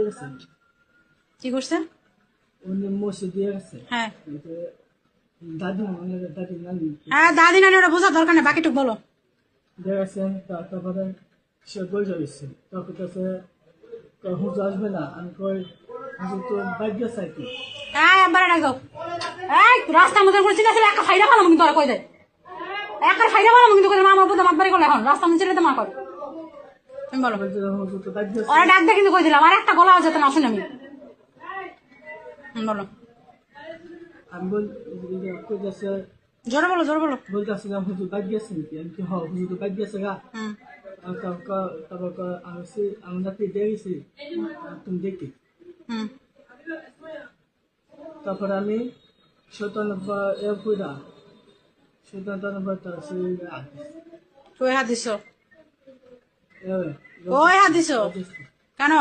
গেছে। কি করছে? উনি মসজিদ দিয়ে গেছে। হ্যাঁ দাদি নানি হ্যাঁ, দাদি নানি ওটা বোঝার দরকার নেই, বাকিটুকু বলো। দিয়ে গেছে। তারপরে সে বসে গেছে। তারপর কাছে হুজুর আসবে না। আমি কই হুজুর তো বাইক গেছে আর কি। হ্যাঁ, একবারে ডাক দাও। এই রাস্তার মধ্যে করে চিন্তা ছিল, একটা ফাইদা ভালো কিন্তু কই দেয়, একটা ফাইদা ভালো কিন্তু কই মা আমার বুঝা মাতবারি করলে এখন রাস্তার মধ্যে চিন্তা মা করে। তুমি বলো। হুজুর তো বাইক গেছে। ওরা ডাক দিয়ে কিন্তু কই দিলাম, আর একটা গলা যেত না, আসুন আমি। বলো। আমি কইতেছে জোরে বলো, জোরে বলো। বলতেছে হুজুর বাইক গেছে নাকি। আমি কি হুজুর তো বাইক গেছে গা। হুম তারপর আমি রাতে দিয়ে গেছি তুমি দেখি। হুম তারপরে আমি শৈতান কই হাত দিছো? কই হাত দিছো? কেন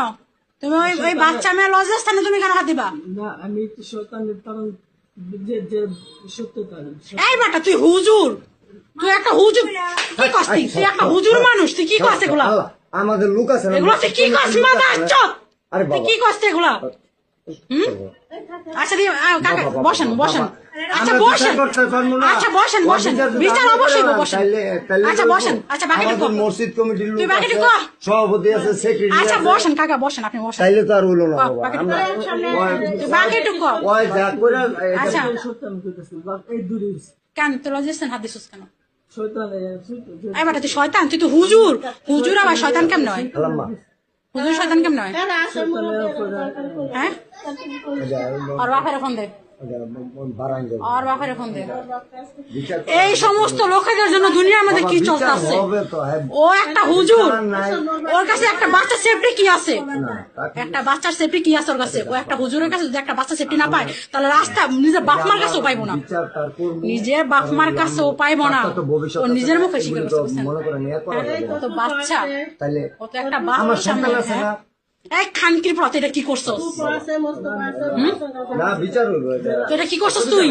তুমি ওই ওই বাচ্চা মেয়ে লজ্জাস্থানে তুমি কেন হাত দিবা? না আমি শৈতানের কারণ যে সত্যতা। এই বেটা তুই হুজুর, তুই একটা হুজুর, কি করছিস? তুই একটা হুজুর মানুষ, তুই কি করছিস এগুলা? আমাদের লোক আছে না, এগুলা তুই কি করছিস? মাথা চোখ, আরে তুই বাবা কি করছিস এগুলা? আচ্ছা দিয়ে কাকা বসেন বসেন, আচ্ছা বসেন, আচ্ছা বসেন বসেন, বিচার অবশ্যই বসেন। আচ্ছা বসেন, আচ্ছা বাকিটুকু আমাদের মসজিদ কমিটির তুই লোক বাকিটুকু আছে, সভাপতি আছে, সেক্রেটারি আচ্ছা আছে, বসেন কাকা বসেন, আপনি বসেন। তাইলে তো আর হইলো না বাবা। বাকিটুকু আমরা তুই বাকিটুকু ওই যা করে আচ্ছা সত্য আমি কইতেছি এই দূরে কেন তুই লজ্জাস্থান হাত দিছিস কেন? শৈতান এই বেটা তুই শয়তান, তুই তো হুজুর, হুজুর আবার শয়তান কেমন হয়? আল্লাম্মা হুজুর শয়তান কেমন হয়? হ্যাঁ আর বাপের ফোন দে, বারান যাবে আর বাপের ফোন দে। বিচার এই সমস্ত লোকেদের জন্য দুনিয়ার মধ্যে কি চলতেছে? হবে তো, হ্যাঁ। ও একটা হুজুর, নাই ওর কাছে একটা বাচ্চার সেফটি কি আছে? না, তাকে একটা বাচ্চার সেফটি কি আছে ওর কাছে? ও একটা হুজুরের কাছে যদি একটা বাচ্চা সেফটি না পায়, তাহলে রাস্তা নিজের বাপ মার কাছেও পাইবো না, বিচার তার করবো। নিজের বাপ মার কাছেও পাইবো না। তার তো ভবিষ্যৎ ও আছে, নিজের মুখে স্বীকার এগুলো তো করছে। মনে করেন ইয়ে করা যাবে না। ও তো বাচ্চা, তাইলে ও তো একটা বাপ আমার সামনে। সন্তান আছে না, এই খানকির পথে এটা কি করছস? না বিচার হইলো এটা। তো এটা কি করছস তুই?